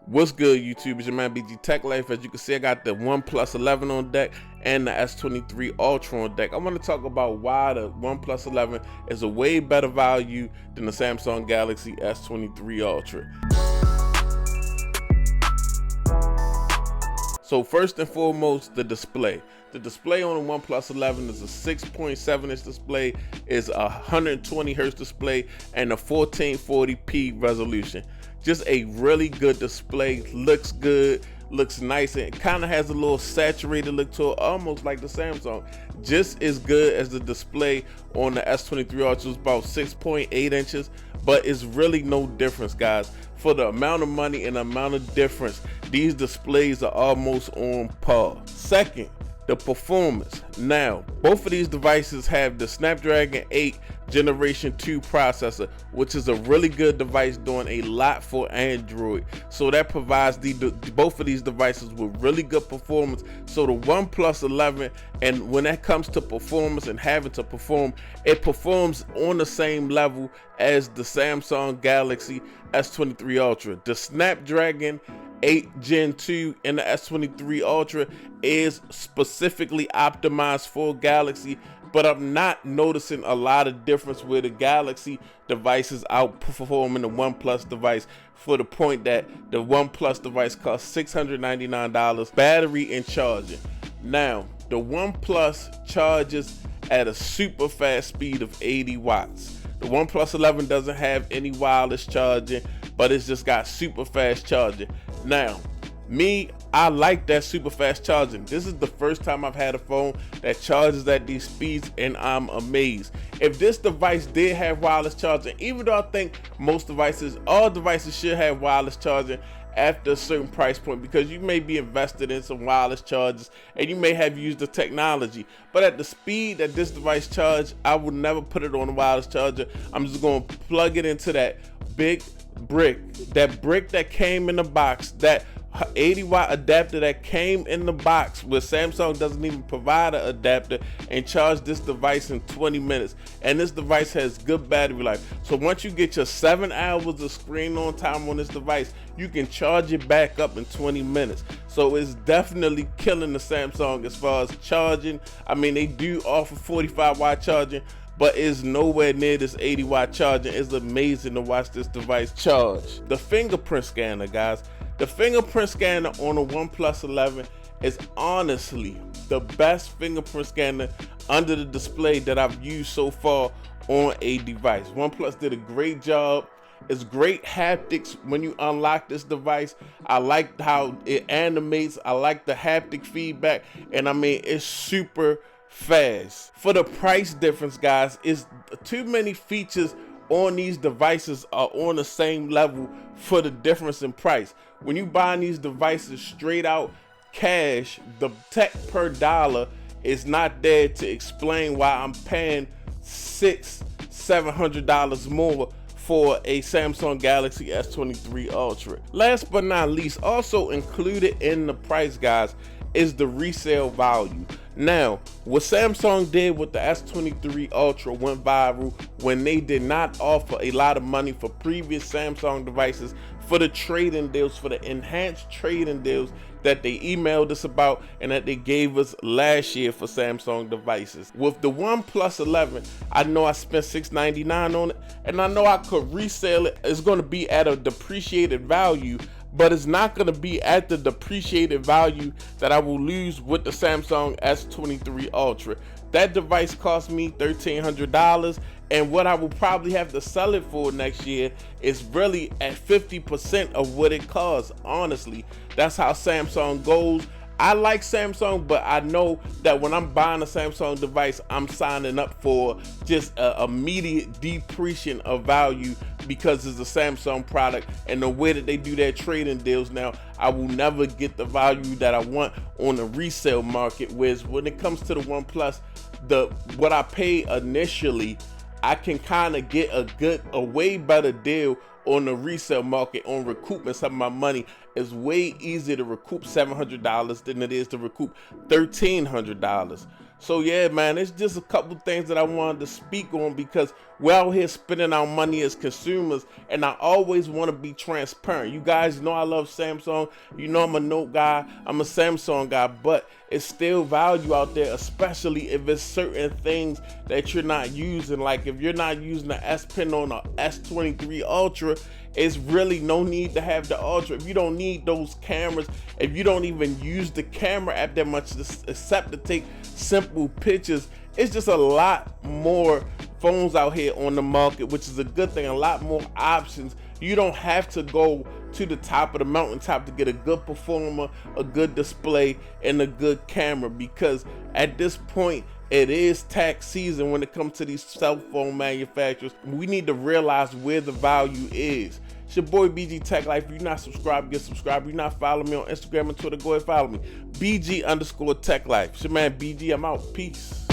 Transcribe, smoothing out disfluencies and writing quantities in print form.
What's good, YouTube? It's your man BG Tech Life. As you can see, I got the OnePlus 11 on deck and the S23 Ultra on deck. I want to talk about why the OnePlus 11 is a way better value than the Samsung Galaxy S23 Ultra. So first and foremost, the display. The display on the OnePlus 11 is a 6.7 inch display, is a 120 Hz display, and a 1440p resolution. Just a really good display, looks good, looks nice, and it kind of has a little saturated look to it, almost like the Samsung. Just as good as the display on the S23 Ultra, is about 6.8 inches, but it's really no difference, guys. For the amount of money and the amount of difference, these displays are almost on par. Second, the performance. Now, both of these devices have the Snapdragon 8 Generation 2 processor, which is a really good device, doing a lot for Android. So that provides both of these devices with really good performance. So the OnePlus 11, and when that comes to performance and having to perform, it performs on the same level as the Samsung Galaxy S23 Ultra. The Snapdragon 8 Gen 2 and the S23 Ultra is specifically optimized for Galaxy, but I'm not noticing a lot of difference where the Galaxy device is outperforming the OnePlus device, for the point that the OnePlus device costs $699 battery and charging. Now, the OnePlus charges at a super fast speed of 80 watts. The OnePlus 11 doesn't have any wireless charging, but it's just got super fast charging. Now, I like that super fast charging. This is the first time I've had a phone that charges at these speeds, and I'm amazed. If this device did have wireless charging, even though I think all devices should have wireless charging after a certain price point, because you may be invested in some wireless chargers and you may have used the technology, but at the speed that this device charged, I would never put it on a wireless charger. I'm just going to plug it into that big brick, that came in the box, that 80-watt adapter that came in the box, where Samsung doesn't even provide an adapter, and charge this device in 20 minutes. And this device has good battery life. So once you get your 7 hours of screen on time on this device, you can charge it back up in 20 minutes. So it's definitely killing the Samsung as far as charging. I mean, they do offer 45-watt charging, but it's nowhere near this 80-watt charging. It's amazing to watch this device charge. The fingerprint scanner, guys. The fingerprint scanner on the OnePlus 11 is honestly the best fingerprint scanner under the display that I've used so far on a device. OnePlus did a great job. It's great haptics when you unlock this device. I like how it animates. I like the haptic feedback, and I mean, it's super fast. For the price difference, guys, is too many features on these devices are on the same level for the difference in price. When you buy these devices straight out cash, the tech per dollar is not there to explain why I'm paying $600-700 more for a Samsung Galaxy S23 Ultra. Last but not least, also included in the price, guys, is the resale value. Now, what Samsung did with the S23 Ultra went viral when they did not offer a lot of money for previous Samsung devices for the trade-in deals, for the enhanced trade-in deals that they emailed us about and that they gave us last year for Samsung devices. With the OnePlus 11, I know I spent $699 on it, and I know I could resell it. It's going to be at a depreciated value, but it's not going to be at the depreciated value that I will lose with the Samsung S23 Ultra. That device cost me $1,300, and what I will probably have to sell it for next year is really at 50% of what it costs. Honestly, that's how Samsung goes. I like Samsung, but I know that when I'm buying a Samsung device, I'm signing up for just an immediate depreciation of value, because it's a Samsung product, and the way that they do their trading deals now, I will never get the value that I want on the resale market. Whereas when it comes to the OnePlus, what I paid initially, I can kind of get a way better deal on the resale market on recouping some of my money. It's way easier to recoup $700 than it is to recoup $1,300. So yeah, man, it's just a couple things that I wanted to speak on because we're out here spending our money as consumers, and I always want to be transparent. You guys know I love Samsung. You know I'm a Note guy. I'm a Samsung guy, but it's still value out there, especially if it's certain things that you're not using. Like if you're not using the S Pen on a S23 Ultra, it's really no need to have the Ultra. If you don't need those cameras, if you don't even use the camera app that much except to take simple pictures, it's just a lot more phones out here on the market, which is a good thing. A lot more options. You don't have to go to the top of the mountaintop to get a good performer, a good display, and a good camera, because at this point it is tax season when it comes to these cell phone manufacturers. We need to realize where the value is. It's your boy BG Tech Life. If you're not subscribed, get subscribed. If you're not following me on Instagram and Twitter, go ahead and follow me. BG_Tech Life. It's your man BG. I'm out. Peace.